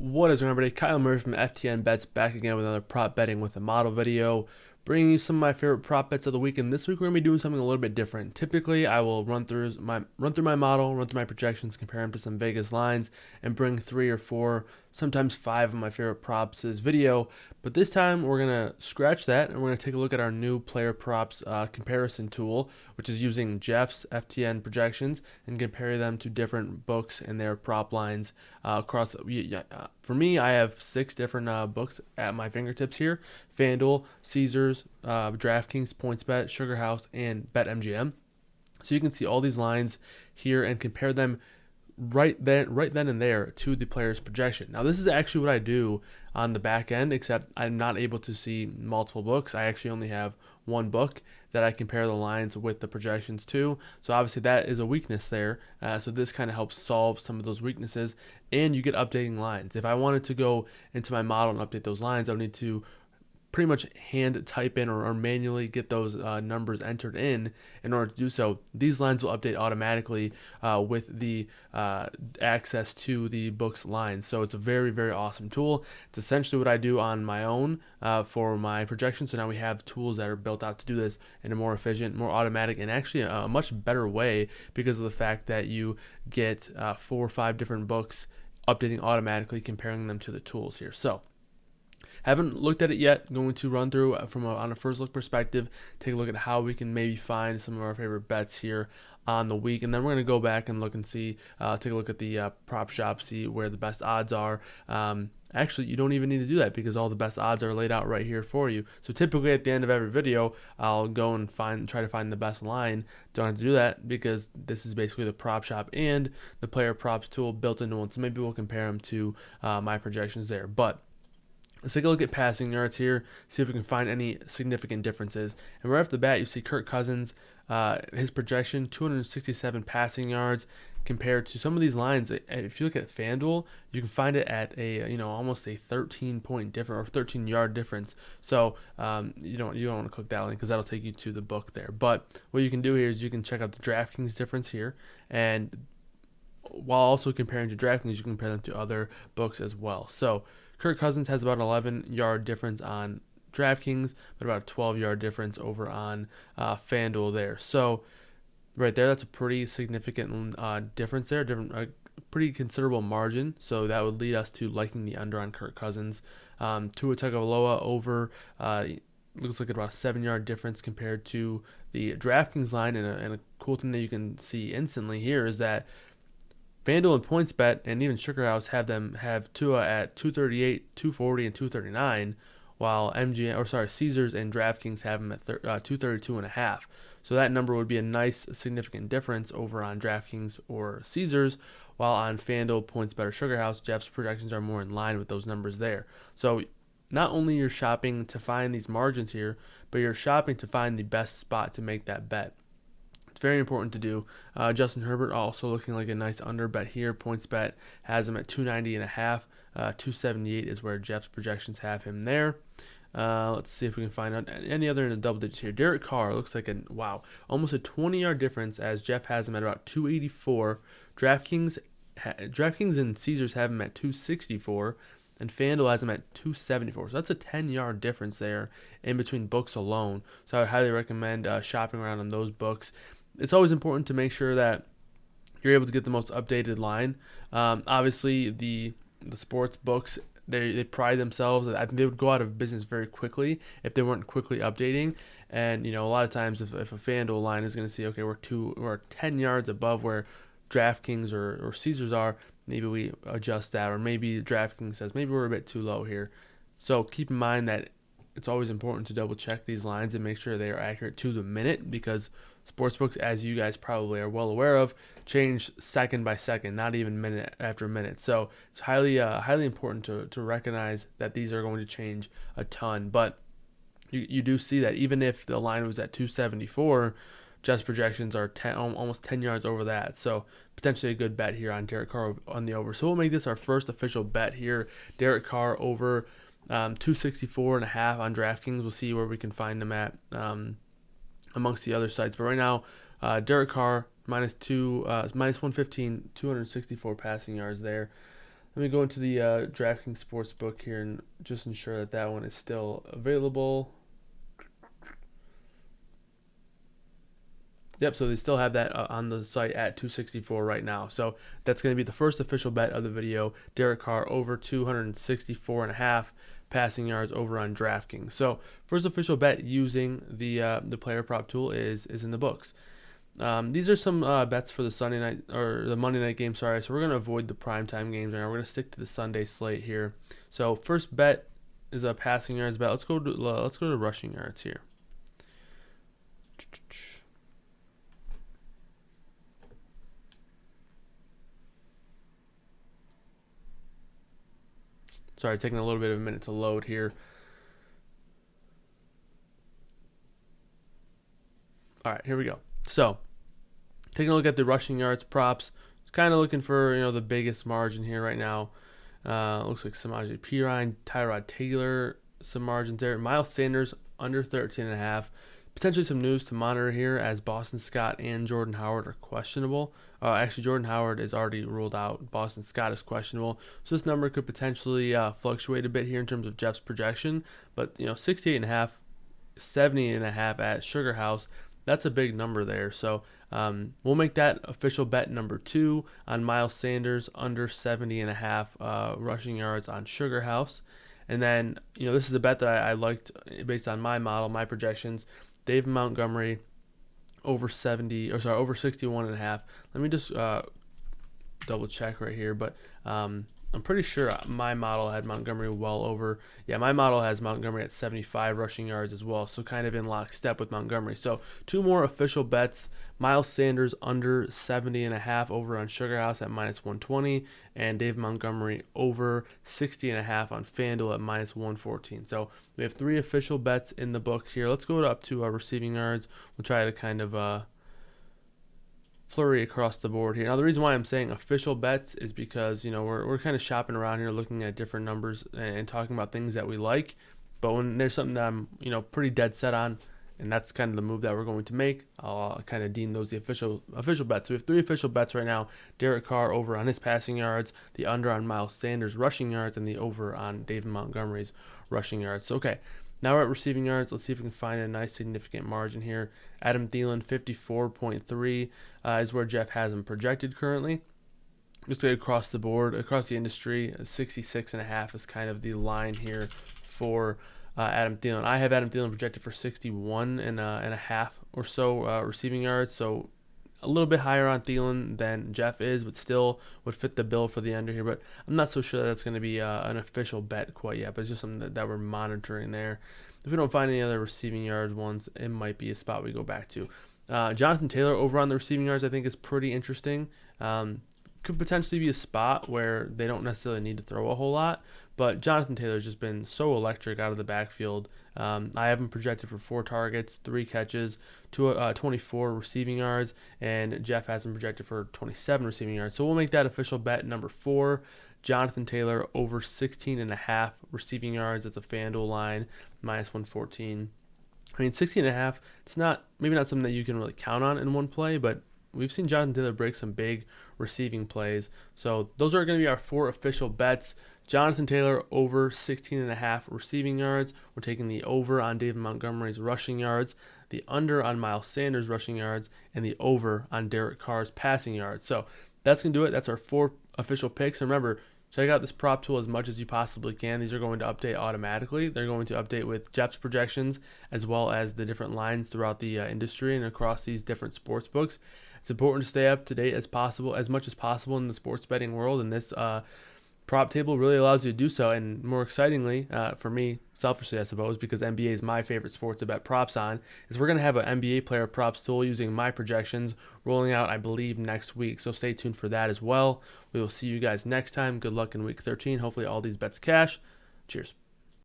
What is going on, everybody? Kyle Murray from FTN Bets back again with another prop betting with a model video, bringing you some of my favorite prop bets of the week. And this week we're gonna be doing something a little bit different. Typically, I will run through my model, run through my projections, compare them to some Vegas lines, and bring 3 or 4, sometimes 5 of my favorite props to this video. But this time we're gonna scratch that and we're gonna take a look at our new player props comparison tool, which is using Jeff's FTN projections and compare them to different books and their prop lines across. For me, I have 6 different books at my fingertips here: FanDuel, Caesars, DraftKings, PointsBet, SugarHouse, and BetMGM. So you can see all these lines here and compare them right then and there to the player's projection. Now, this is actually what I do on the back end, except I'm not able to see multiple books. I actually only have one book that I compare the lines with the projections to. So obviously that is a weakness there. So this kind of helps solve some of those weaknesses, and you get updating lines. If I wanted to go into my model and update those lines, I would need to pretty much hand type in or manually get those numbers entered in order to do so. These lines will update automatically with the access to the book's lines. So it's a very, very awesome tool. It's essentially what I do on my own for my projections. So now we have tools that are built out to do this in a more efficient, more automatic, and actually a much better way, because of the fact that you get 4 or 5 different books updating automatically, comparing them to the tools here. So haven't looked at it yet. Going to run through on a first look perspective, take a look at how we can maybe find some of our favorite bets here on the week, and then we're going to go back and look and see, take a look at the prop shop, see where the best odds are. Actually, you don't even need to do that because all the best odds are laid out right here for you. So typically at the end of every video, I'll go and try to find the best line. Don't have to do that because this is basically the prop shop and the player props tool built into one. So maybe we'll compare them to my projections there. But let's take a look at passing yards here, see if we can find any significant differences. And right off the bat, you see Kirk Cousins, his projection, 267 passing yards, compared to some of these lines. If you look at FanDuel, you can find it at almost a 13-point difference or 13-yard difference. So you don't want to click that link because that'll take you to the book there. But what you can do here is you can check out the DraftKings difference here, and while also comparing to DraftKings, you can compare them to other books as well. So Kirk Cousins has about an 11-yard difference on DraftKings, but about a 12-yard difference over on FanDuel there. So right there, that's a pretty significant difference there, pretty considerable margin. So that would lead us to liking the under on Kirk Cousins. Tua Tagovailoa over looks like about a 7-yard difference compared to the DraftKings line. And a cool thing that you can see instantly here is that FanDuel and PointsBet and even SugarHouse have Tua at 238, 240, and 239, while Caesars and DraftKings have him at 232.5. So that number would be a nice significant difference over on DraftKings or Caesars, while on FanDuel, PointsBet, or SugarHouse, Jeff's projections are more in line with those numbers there. So not only you're shopping to find these margins here, but you're shopping to find the best spot to make that bet. Very important to do. Justin Herbert also looking like a nice under bet here. PointsBet has him at 290.5. 278 is where Jeff's projections have him there. Let's see if we can find out any other in the double digits here. Derek Carr looks like almost a 20-yard difference, as Jeff has him at about 284. DraftKings and Caesars have him at 264. And FanDuel has him at 274. So that's a 10-yard difference there in between books alone. So I would highly recommend shopping around on those books. It's always important to make sure that you're able to get the most updated line. Obviously, the sports books, they pride themselves. I think they would go out of business very quickly if they weren't quickly updating. And a lot of times, if a FanDuel line is going to see, okay, we're 10 yards above where DraftKings or Caesars are, maybe we adjust that, or maybe DraftKings says maybe we're a bit too low here. So keep in mind that it's always important to double check these lines and make sure they are accurate to the minute, because sportsbooks, as you guys probably are well aware of, change second by second, not even minute after minute. So it's highly important to recognize that these are going to change a ton. But you do see that even if the line was at 274, Jeff's projections are almost 10 yards over that. So potentially a good bet here on Derek Carr on the over. So we'll make this our first official bet here. Derek Carr over 264.5 on DraftKings. We'll see where we can find them at amongst the other sites. But right now, Derek Carr minus 115, 264 passing yards there. Let me go into the DraftKings Sportsbook here and just ensure that that one is still available. Yep, so they still have that on the site at 264 right now. So that's going to be the first official bet of the video. Derek Carr over 264.5 passing yards over on DraftKings. So first official bet using the player prop tool is in the books. These are some bets for the Sunday night or the Monday night game. Sorry, so we're going to avoid the primetime games right now. We're going to stick to the Sunday slate here. So first bet is a passing yards bet. Let's go to rushing yards here. Sorry, taking a little bit of a minute to load here. All right, here we go. So, taking a look at the rushing yards props, kind of looking for the biggest margin here right now. Looks like Samaje Perine, Tyrod Taylor, some margins there. Miles Sanders under 13.5. Potentially some news to monitor here as Boston Scott and Jordan Howard are questionable. Actually, Jordan Howard is already ruled out. Boston Scott is questionable. So this number could potentially fluctuate a bit here in terms of Jeff's projection. But 68.5, 70.5 at Sugar House. That's a big number there. So we'll make that official bet number 2 on Miles Sanders under 70.5 rushing yards on Sugar House. And then, this is a bet that I liked based on my model, my projections. David Montgomery over 61.5. Let me just double check right here, but I'm pretty sure my model had Montgomery well over. Yeah, my model has Montgomery at 75 rushing yards as well, so kind of in lockstep with Montgomery. So 2 more official bets. Miles Sanders under 70.5 over on Sugar House at -120, and Dave Montgomery over 60.5 on FanDuel at -114. So we have 3 official bets in the book here. Let's go up to receiving yards. We'll try to kind of flurry across the board here. Now the reason why I'm saying official bets is because we're kind of shopping around here, looking at different numbers and talking about things that we like. But when there's something that I'm pretty dead set on, and that's kind of the move that we're going to make, I'll kind of deem those the official bets. So we have 3 official bets right now: Derek Carr over on his passing yards, the under on Miles Sanders rushing yards, and the over on David Montgomery's rushing yards. So okay. Now we're at receiving yards. Let's see if we can find a nice significant margin here. Adam Thielen, 54.3 is where Jeff has him projected currently. Just like across the board, across the industry, 66.5 is kind of the line here for Adam Thielen. I have Adam Thielen projected for 61.5 or so receiving yards. So a little bit higher on Thielen than Jeff is, but still would fit the bill for the under here. But I'm not so sure that that's going to be an official bet quite yet, but it's just something that we're monitoring there. If we don't find any other receiving yards ones, it might be a spot we go back to. Jonathan Taylor over on the receiving yards I think is pretty interesting. Could potentially be a spot where they don't necessarily need to throw a whole lot, but Jonathan Taylor's just been so electric out of the backfield. I have him projected for 4 targets, 3 catches, 24 receiving yards, and Jeff has him projected for 27 receiving yards. So we'll make that official bet number 4. Jonathan Taylor over 16.5 receiving yards. That's a FanDuel line, -114. I mean, 16.5, it's maybe not something that you can really count on in one play, but we've seen Jonathan Taylor break some big receiving plays. So those are going to be our 4 official bets. Jonathan Taylor over 16.5 receiving yards. We're taking the over on David Montgomery's rushing yards, the under on Miles Sanders' rushing yards, and the over on Derek Carr's passing yards. So that's going to do it. That's our 4 official picks. And remember, check out this prop tool as much as you possibly can. These are going to update automatically. They're going to update with Jeff's projections as well as the different lines throughout the industry and across these different sports books. It's important to stay up to date as much as possible in the sports betting world, and this prop table really allows you to do so. And more excitingly, for me, selfishly I suppose, because NBA is my favorite sport to bet props on, is we're going to have an NBA player props tool using my projections rolling out, I believe, next week. So stay tuned for that as well. We will see you guys next time. Good luck in week 13. Hopefully all these bets cash. Cheers.